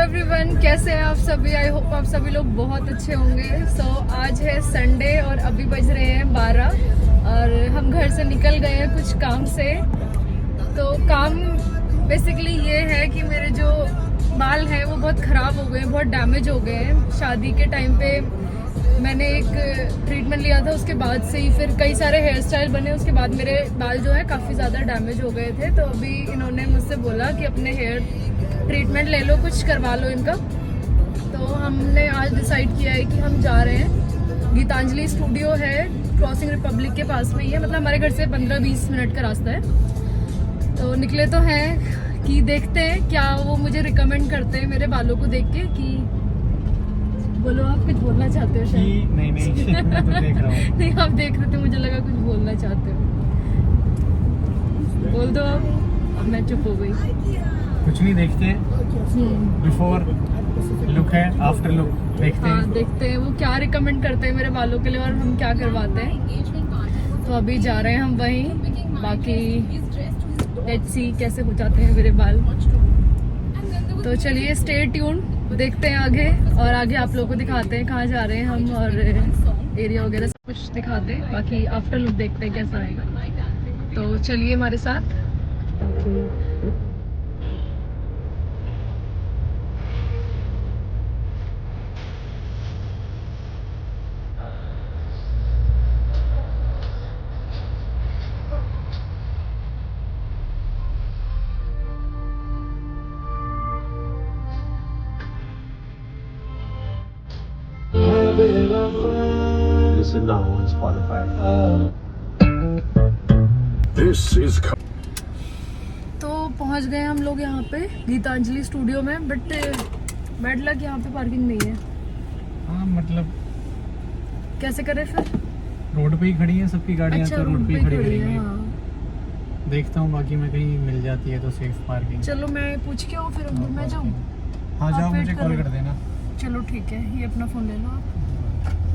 Everyone, कैसे हैं आप सभी। आई होप आप सभी लोग बहुत अच्छे होंगे। आज है संडे और अभी बज रहे हैं 12 और हम घर से निकल गए हैं कुछ काम से। तो काम बेसिकली ये है कि मेरे जो बाल हैं वो बहुत ख़राब हो गए हैं, बहुत डैमेज हो गए हैं। शादी के टाइम पे मैंने एक ट्रीटमेंट लिया था, उसके बाद से ही फिर कई सारे हेयर स्टाइल बने। उसके बाद मेरे बाल जो है काफ़ी ज़्यादा डैमेज हो गए थे। तो अभी इन्होंने मुझसे बोला कि अपने हेयर ट्रीटमेंट ले लो, कुछ करवा लो इनका। तो हमने आज डिसाइड किया है कि हम जा रहे हैं। गीतांजलि स्टूडियो है, क्रॉसिंग रिपब्लिक के पास में ही है, मतलब हमारे घर से 15-20 मिनट का रास्ता है। तो निकले तो हैं कि देखते हैं क्या वो मुझे रिकमेंड करते हैं मेरे बालों को देख के। कि बोलो, आप कुछ बोलना चाहते हो शायद? नहीं मैं तो देख रहा हूँ। नहीं, आप देख रहे थे, मुझे लगा कुछ बोलना चाहते हो। बोल दो आप। अब मैं चुप हो गई। कुछ नहीं, देखते हैं। बिफोर लुक है, आफ्टर लुक देखते हैं। हाँ, देखते हैं वो क्या रिकमेंड करते हैं मेरे बालों के लिए और हम क्या करवाते हैं। तो अभी जा रहे हैं हम वहीं। बाकी लेट्स सी कैसे हो जाते हैं मेरे बाल। तो चलिए, स्टे ट्यून, देखते हैं आगे। और आगे आप लोगों को दिखाते हैं कहाँ जा रहे हैं हम, और एरिया वगैरह सब कुछ दिखाते हैं। बाकी आफ्टर लुक देखते हैं कैसा रहेगा। तो चलिए हमारे साथ। Listen now on Spotify. This is. तो पहुंच गए हम लोग यहाँ पे गीतांजलि स्टूडियो में, बट बैड लक यहाँ पे पार्किंग नहीं है। हाँ, मतलब कैसे करें फिर? रोड पे ही खड़ी है सबकी गाड़ियाँ। अच्छा, तो रोड पे ही खड़ी रहेंगी। हाँ। देखता हूँ, बाकी मैं कहीं मिल जाती है तो सेफ पार्किंग। चलो मैं पूछ के फिर मैं जाऊँ। हाँ आप जाओ, वेट मुझे कॉल करो। कर देना। चलो ठीक है, ये अपना फ़ोन ले लो आप।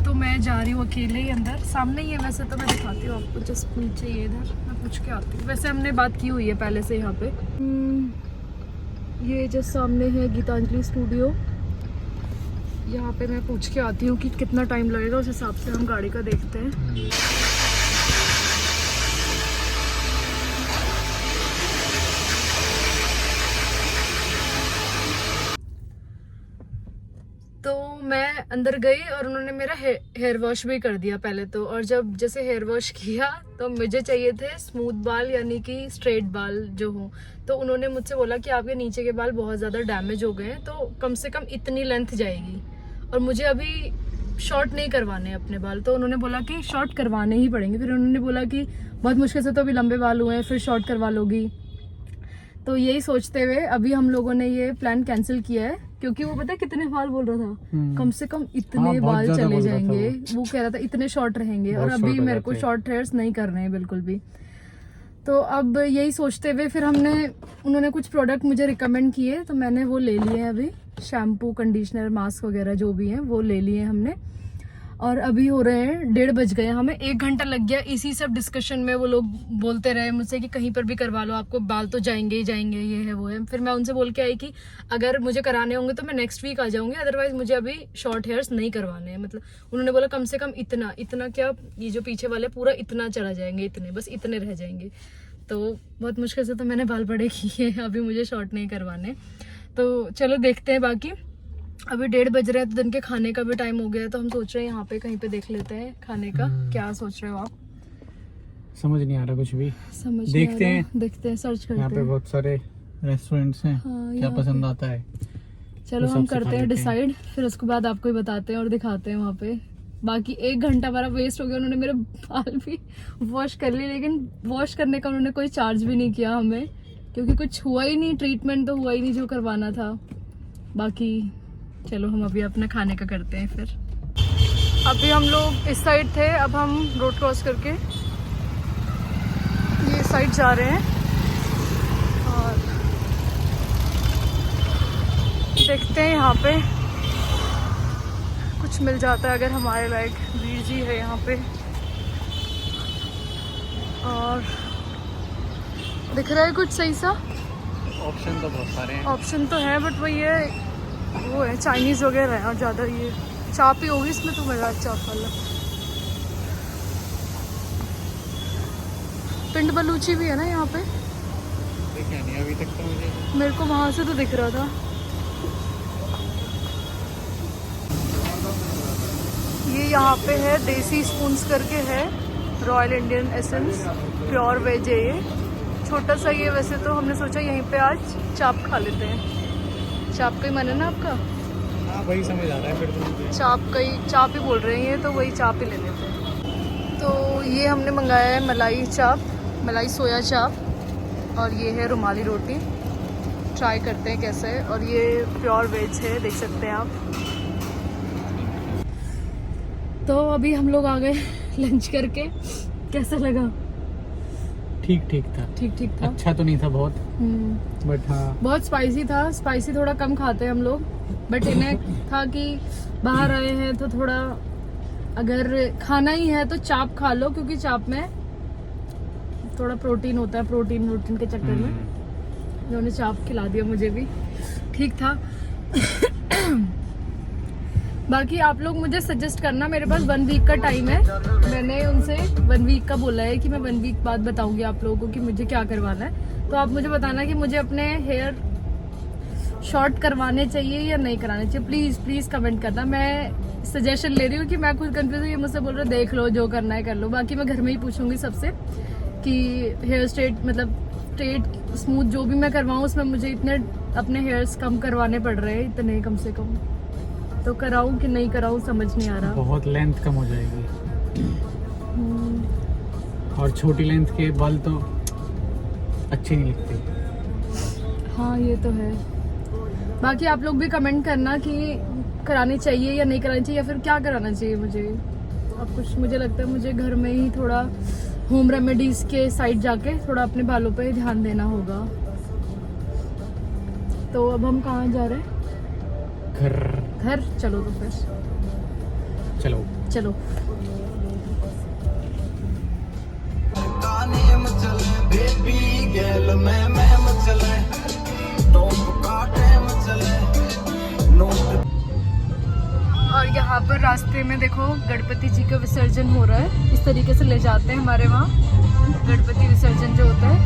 तो मैं जा रही हूँ अकेले ही अंदर, सामने ही है वैसे। तो मैं दिखाती हूँ आपको, जस्ट नीचे ये इधर मैं पूछ के आती हूँ। वैसे हमने बात की हुई है पहले से यहाँ पे। ये जस्ट सामने है गीतांजलि स्टूडियो। यहाँ पे मैं पूछ के आती हूँ कि कितना टाइम लगेगा, उस हिसाब से हम गाड़ी का देखते हैं। तो मैं अंदर गई और उन्होंने मेरा हेयर वॉश भी कर दिया पहले तो। और जब जैसे हेयर वॉश किया तो मुझे चाहिए थे स्मूथ बाल, यानी कि स्ट्रेट बाल जो हो। तो उन्होंने मुझसे बोला कि आपके नीचे के बाल बहुत ज़्यादा डैमेज हो गए हैं, तो कम से कम इतनी लेंथ जाएगी। और मुझे अभी शॉर्ट नहीं करवाने अपने बाल, तो उन्होंने बोला कि शॉर्ट करवाने ही पड़ेंगे। फिर उन्होंने बोला कि बहुत मुश्किल से तो अभी लंबे बाल हुए हैं, फिर शॉर्ट करवा लोगी। तो यही सोचते हुए अभी हम लोगों ने ये प्लान कैंसिल किया है, क्योंकि वो पता है कितने बाल बोल रहा था, कम से कम इतने बाल चले जाएंगे। वो कह रहा था इतने शॉर्ट रहेंगे, और अभी मेरे को शॉर्ट हेयर्स नहीं करने हैं बिल्कुल भी। तो अब यही सोचते हुए फिर उन्होंने कुछ प्रोडक्ट मुझे रिकमेंड किए, तो मैंने वो ले लिए हैं अभी। शैम्पू, कंडीशनर, मास्क वगैरह जो भी हैं वो ले लिए हमने। और अभी हो रहे हैं 1:30 बज गए, हमें 1 घंटा लग गया इसी सब डिस्कशन में। वो लोग बोलते रहे मुझसे कि कहीं पर भी करवा लो, आपको बाल तो जाएंगे ही जाएंगे, ये है वो है। फिर मैं उनसे बोल के आई कि अगर मुझे कराने होंगे तो मैं नेक्स्ट वीक आ जाऊंगी, अदरवाइज मुझे अभी शॉर्ट हेयर्स नहीं करवाने हैं। मतलब उन्होंने बोला कम से कम इतना क्या, ये जो पीछे वाले पूरा इतना चला जाएंगे, इतने बस इतने रह जाएंगे। तो बहुत मुश्किल से तो मैंने बाल बड़े किए हैं, अभी मुझे शॉर्ट नहीं करवाने। तो चलो देखते हैं। बाकी अभी 1:30 बज रहे हैं, तो दिन के खाने का भी टाइम हो गया है। तो हम सोच रहे हैं यहाँ पे कहीं पे देख लेते हैं खाने का। क्या सोच रहे हो आप? समझ नहीं आ रहा कुछ भी। देखते हैं, सर्च करते हैं। यहाँ पे बहुत सारे रेस्टोरेंट्स हैं। हाँ, क्या पसंद आता है? चलो हम करते हैं डिसाइड, फिर उसके बाद आपको ही बताते हैं और दिखाते हैं वहाँ पे। बाकी 1 घंटा हमारा वेस्ट हो गया। उन्होंने मेरे बाल भी वॉश कर लिए, लेकिन वॉश करने का उन्होंने कोई चार्ज भी नहीं किया हमें, क्योंकि कुछ हुआ ही नहीं, ट्रीटमेंट तो हुआ ही नहीं जो करवाना था। बाकी चलो हम अभी अपना खाने का करते हैं। फिर अभी हम लोग इस साइड थे, अब हम रोड क्रॉस करके ये साइड जा रहे हैं। और देखते हैं यहाँ पे कुछ मिल जाता है अगर हमारे लायक। भीड़ जी है यहाँ पे, और दिख रहा है कुछ सही सा ऑप्शन तो बहुत सारे हैं। ऑप्शन तो है, बट वो ये वो है चाइनीज़ वगैरह है और ज़्यादा ये चाप ही होगी इसमें तो मज़ा चाप वाला। पिंड बलूची भी है ना यहाँ पे, देखा नहीं अभी तक तो मुझे। मेरे को वहाँ से तो दिख रहा था। ये यहाँ पे है देसी स्पून्स करके है, royal Indian essence, pure veg है ये, छोटा सा ये। वैसे तो हमने सोचा यहीं पे आज चाप खा लेते हैं। चाप का ही मन है ना आपका? हाँ वही समझ आ रहा है फिर तो मुझे। चाप ही बोल रहे हैं ये, तो वही चाप ही ले लेते हैं। तो ये हमने मंगाया है मलाई चाप, मलाई सोया चाप, और ये है रुमाली रोटी। ट्राई करते हैं कैसा है। और ये प्योर वेज है, देख सकते हैं आप। तो अभी हम लोग आ गए लंच करके। कैसा लगा? ठीक ठीक था। ठीक ठीक था। अच्छा तो नहीं था बहुत, बट हाँ बहुत स्पाइसी था। स्पाइसी थोड़ा कम खाते हैं हम लोग, बट इन्हें था कि बाहर आए हैं तो थोड़ा अगर खाना ही है तो चाप खा लो, क्योंकि चाप में थोड़ा प्रोटीन होता है, प्रोटीन के चक्कर में उन्होंने चाप खिला दिया मुझे भी। ठीक था। बाकी आप लोग मुझे सजेस्ट करना, मेरे पास 1 वीक का टाइम है। मैंने उनसे 1 वीक का बोला है कि मैं 1 वीक बाद बताऊंगी आप लोगों को कि मुझे क्या करवाना है। तो आप मुझे बताना कि मुझे अपने हेयर शॉर्ट करवाने चाहिए या नहीं कराने चाहिए। प्लीज़ प्लीज़ कमेंट करना। मैं सजेशन ले रही हूँ कि मैं खुद कंफ्यूज हूँ, ये मुझसे बोल रहे देख लो, जो करना है कर लो। बाकी मैं घर में ही पूछूंगी सबसे कि हेयर स्ट्रेट मतलब स्ट्रेट स्मूथ जो भी मैं करवाऊँ उसमें मुझे इतने अपने हेयर्स कम करवाने पड़ रहे हैं, इतने कम से कम। तो कराऊं कि नहीं कराऊं समझ नहीं आ रहा। बहुत लेंथ कम हो जाएगी, और छोटी लेंथ के बाल तो अच्छे नहीं लगते। हाँ ये तो है। बाकी आप लोग भी कमेंट करना कि करानी चाहिए या नहीं करानी चाहिए, या फिर क्या कराना चाहिए मुझे। अब कुछ मुझे लगता है मुझे घर में ही थोड़ा होम रेमेडीज के साइड जाके थोड़ा अपने बालों पे ध्यान देना होगा। तो अब हम कहाँ जा रहे हैं? घर। चलो तो फिर चलो। और यहाँ पर रास्ते में देखो गणपति जी का विसर्जन हो रहा है। इस तरीके से ले जाते हैं हमारे वहाँ गणपति विसर्जन जो होता है।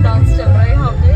डांस चल रहा है यहाँ पे,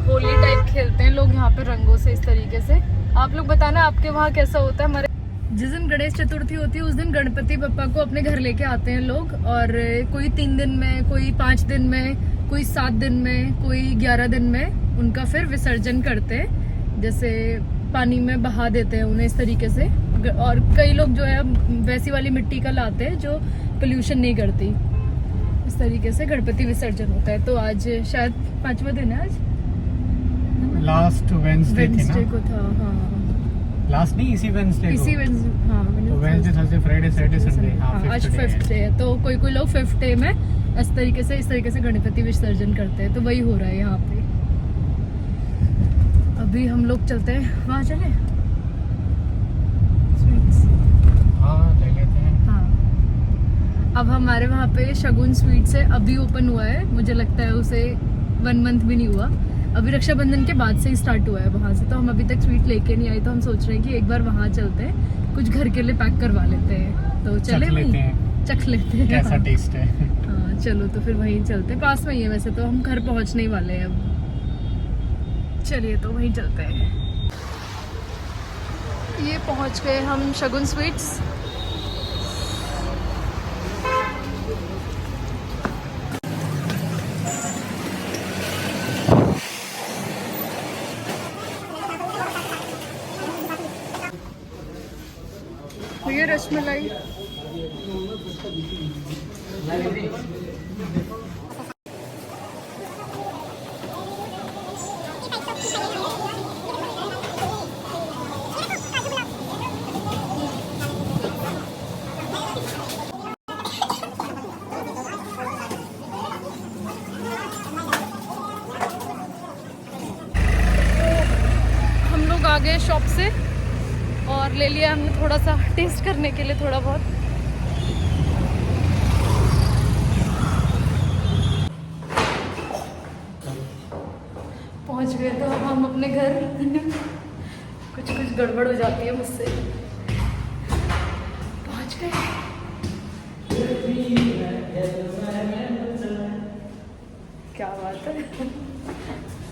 होली टाइप खेलते हैं लोग यहाँ पे रंगों से इस तरीके से। आप लोग बताना आपके वहाँ कैसा होता है। हमारे जिस दिन गणेश चतुर्थी होती है उस दिन गणपति बप्पा को अपने घर लेके आते हैं लोग, और कोई 3 दिन में, कोई 5 दिन में, कोई 7 दिन में, कोई 11 दिन में उनका फिर विसर्जन करते हैं। जैसे पानी में बहा देते हैं उन्हें इस तरीके से। और कई लोग जो है वैसी वाली मिट्टी का लाते हैं जो पोल्यूशन नहीं करती। इस तरीके से गणपति विसर्जन होता है। तो आज शायद 5वां दिन है। आज लास्ट वेडनेसडे को था। हाँ लास्ट नहीं, इसी वेडनेसडे हाँ तो Wednesday, Thursday, Friday, Saturday, Sunday. आज 5th डे है। तो कोई लोग 5th डे में इस तरीके से गणपति विसर्जन करते हैं। तो वही हो रहा है यहाँ पे। अभी हम लोग चलते हैं, वहाँ चले ले लेते हैं। हाँ अब हमारे वहाँ पे शगुन स्वीट से अभी ओपन हुआ है। मुझे लगता है उसे 1 मंथ भी नहीं हुआ, अभी रक्षाबंधन के बाद से ही स्टार्ट हुआ है वहाँ से। तो हम अभी तक स्वीट लेके नहीं आए, तो हम सोच रहे हैं कि एक बार वहाँ चलते हैं, कुछ घर के लिए पैक करवा लेते हैं। तो चले चख लेते हैं कैसा टेस्ट है। हाँ चलो तो फिर वहीं चलते हैं, पास में ही है वैसे तो। हम घर पहुँचने ही वाले हैं अब। चलिए तो वहीं चलते हैं। ये पहुँच गए हम शगुन स्वीट्स। ये रसमलाई हम लोग आ गए शॉप से और ले लिया हमने थोड़ा सा टेस्ट करने के लिए, थोड़ा बहुत। पहुंच गए तो अब हम अपने घर कुछ गड़बड़ हो जाती है मुझसे। पहुंच गए। क्या बात है।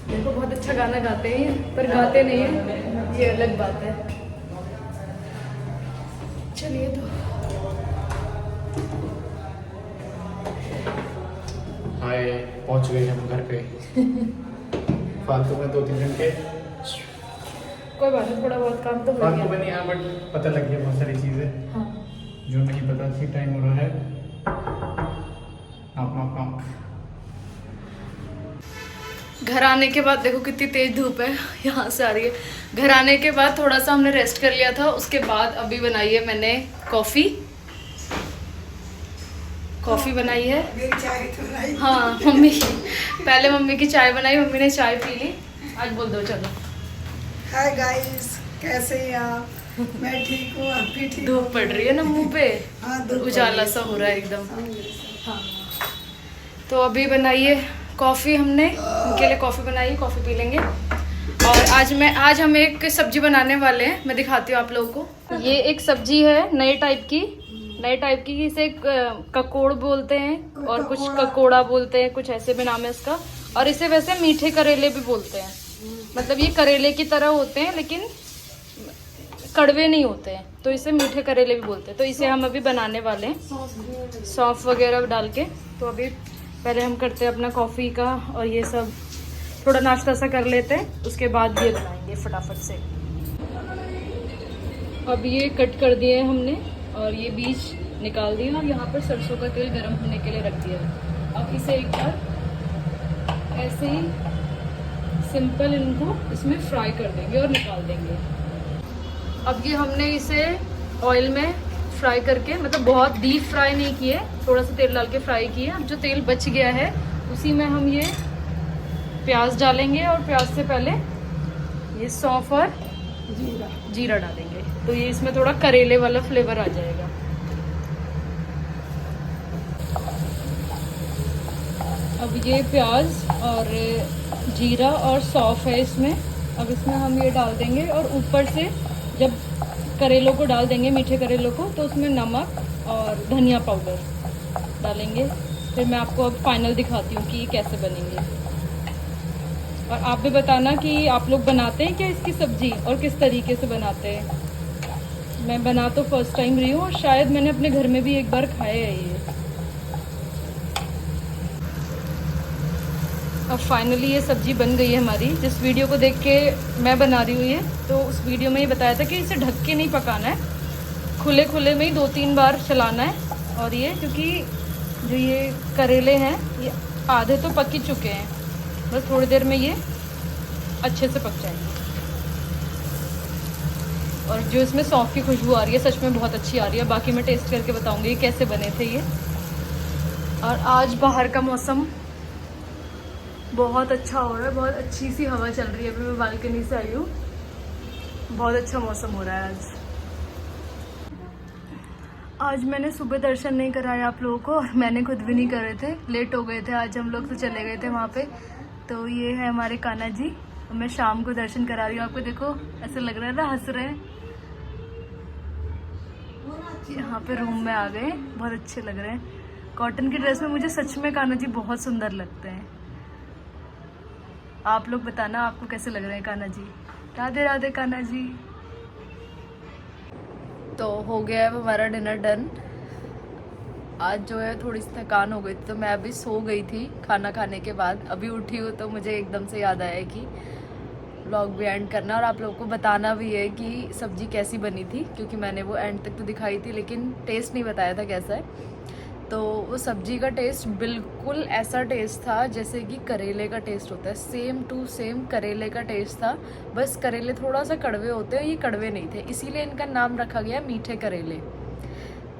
देखो बहुत अच्छा गाना गाते हैं ये, पर गाते नहीं हैं, ये अलग बात है। चलिए तो हाय, पहुंच गए हम घर पे। फालतू में 2-3 घंटे कोई बात नहीं, थोड़ा बहुत काम तो हो फालतू में गया। नहीं, हाँ, बट पता लग गया बहुत सारी चीज़ें हाँ जो नहीं पता थी। टाइम हो रहा है नॉक। घर आने के बाद देखो कितनी तेज धूप है, यहाँ से आ रही है। घर आने के बाद थोड़ा सा हमने रेस्ट कर लिया था, उसके बाद अभी बनाई है मैंने कॉफ़ी बनाई है। हाँ मम्मी, पहले मम्मी की चाय बनाई, मम्मी ने चाय पी ली। आज बोल दो चलो। हाय गाइस, कैसे हैं आप? मैं ठीक हूँ, आप भी ठीक? धूप पड़ रही है ना मुंह पे, हाँ, धूप उजाला पड़ रही सा है। हो रहा है एकदम। हाँ तो अभी बनाई है कॉफ़ी हमने, उनके लिए कॉफ़ी बनाई है, कॉफ़ी पी लेंगे। और आज हम एक सब्जी बनाने वाले हैं, मैं दिखाती हूँ आप लोगों को। ये एक सब्जी है नए टाइप की, इसे ककोड़ बोलते हैं और कुछ ककोड़ा बोलते हैं, कुछ ऐसे भी नाम है इसका। और इसे वैसे मीठे करेले भी बोलते हैं, मतलब ये करेले की तरह होते हैं लेकिन कड़वे नहीं होते हैं, तो इसे मीठे करेले भी बोलते हैं। तो इसे हम अभी बनाने वाले हैं सौंफ वगैरह डाल के। तो अभी पहले हम करते हैं अपना कॉफ़ी का और ये सब थोड़ा नाश्ता सा कर लेते हैं, उसके बाद ये बनाएंगे फटाफट से। अब ये कट कर दिए हैं हमने और ये बीज निकाल दिए और यहाँ पर सरसों का तेल गर्म होने के लिए रख दिया है। अब इसे एक बार ऐसे ही सिंपल इनको इसमें फ्राई कर देंगे और निकाल देंगे। अब ये हमने इसे ऑयल में फ्राई करके, मतलब बहुत डीप फ्राई नहीं किए, थोड़ा सा तेल डाल के फ्राई किए। अब जो तेल बच गया है उसी में हम ये प्याज डालेंगे और प्याज से पहले ये सौंफ और जीरा डालेंगे, तो ये इसमें थोड़ा करेले वाला फ्लेवर आ जाएगा। अब ये प्याज और जीरा और सौंफ है इसमें, अब इसमें हम ये डाल देंगे और ऊपर से जब करेलों को डाल देंगे, मीठे करेलों को, तो उसमें नमक और धनिया पाउडर डालेंगे। फिर मैं आपको अब फाइनल दिखाती हूँ कि ये कैसे बनेंगे। और आप भी बताना कि आप लोग बनाते हैं क्या इसकी सब्ज़ी और किस तरीके से बनाते हैं। मैं बना तो फर्स्ट टाइम रही हूँ और शायद मैंने अपने घर में भी एक बार खाए है ये। अब फाइनली ये सब्ज़ी बन गई है हमारी। जिस वीडियो को देख के मैं बना रही हूँ ये, तो उस वीडियो में ये बताया था कि इसे ढक के नहीं पकाना है, खुले खुले में ही 2-3 बार चलाना है। और ये क्योंकि जो ये करेले हैं ये आधे तो पक ही चुके हैं, बस थोड़ी देर में ये अच्छे से पक जाएंगे। और जो इसमें सौंफ की खुशबू आ रही है सच में बहुत अच्छी आ रही है। बाकी मैं टेस्ट करके बताऊंगी कैसे बने थे ये। और आज बाहर का मौसम बहुत अच्छा हो रहा है, बहुत अच्छी सी हवा चल रही है। अभी मैं बालकनी से आई हूँ, बहुत अच्छा मौसम हो रहा है आज मैंने सुबह दर्शन नहीं कराया आप लोगों को, और मैंने खुद भी नहीं करे थे, लेट हो गए थे आज हम लोग, तो चले गए थे वहाँ पे। तो ये है हमारे कान्हा जी, मैं शाम को दर्शन करा रही हूँ आपको। देखो ऐसे लग रहा है ना, हंस रहे हैं। यहाँ पे रूम में आ गए, बहुत अच्छे लग रहे हैं। कॉटन की ड्रेस में मुझे सच में कान्हा जी बहुत सुंदर लगते हैं। आप लोग बताना आपको कैसे लग रहे हैं कान्हा जी। राधे राधे कान्हा जी। तो हो गया है हमारा डिनर डन। आज जो है थोड़ी सी थकान हो गई थी, तो मैं अभी सो गई थी खाना खाने के बाद। अभी उठी हूँ तो मुझे एकदम से याद आया कि व्लॉग भी एंड करना और आप लोगों को बताना भी है कि सब्ज़ी कैसी बनी थी, क्योंकि मैंने वो एंड तक तो दिखाई थी लेकिन टेस्ट नहीं बताया था कैसा है। तो वो सब्ज़ी का टेस्ट बिल्कुल ऐसा टेस्ट था जैसे कि करेले का टेस्ट होता है, सेम टू सेम करेले का टेस्ट था। बस करेले थोड़ा सा कड़वे होते हैं, ये कड़वे नहीं थे, इसीलिए इनका नाम रखा गया मीठे करेले।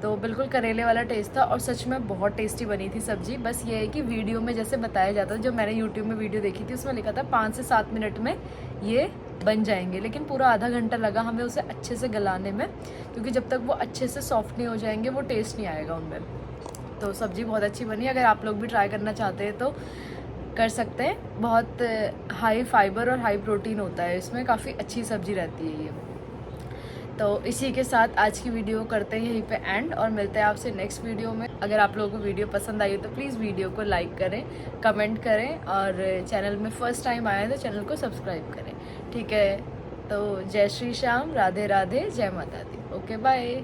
तो बिल्कुल करेले वाला टेस्ट था और सच में बहुत टेस्टी बनी थी सब्ज़ी। बस ये है कि वीडियो में जैसे बताया जाता है, जो मैंने यूट्यूब में वीडियो देखी थी उसमें लिखा था 5 से 7 मिनट में ये बन जाएंगे, लेकिन पूरा आधा घंटा लगा हमें उसे अच्छे से गलाने में, क्योंकि जब तक वो अच्छे से सॉफ्ट नहीं हो जाएंगे वो टेस्ट नहीं आएगा उनमें। तो सब्ज़ी बहुत अच्छी बनी। अगर आप लोग भी ट्राई करना चाहते हैं तो कर सकते हैं। बहुत हाई फाइबर और हाई प्रोटीन होता है इसमें, काफ़ी अच्छी सब्जी रहती है ये। तो इसी के साथ आज की वीडियो करते हैं यहीं पे एंड, और मिलते हैं आपसे नेक्स्ट वीडियो में। अगर आप लोगों को वीडियो पसंद आई हो तो प्लीज़ वीडियो को लाइक करें, कमेंट करें, और चैनल में फर्स्ट टाइम आए तो चैनल को सब्सक्राइब करें। ठीक है, तो जय श्री श्याम, राधे राधे, जय माता दी। Okay bye.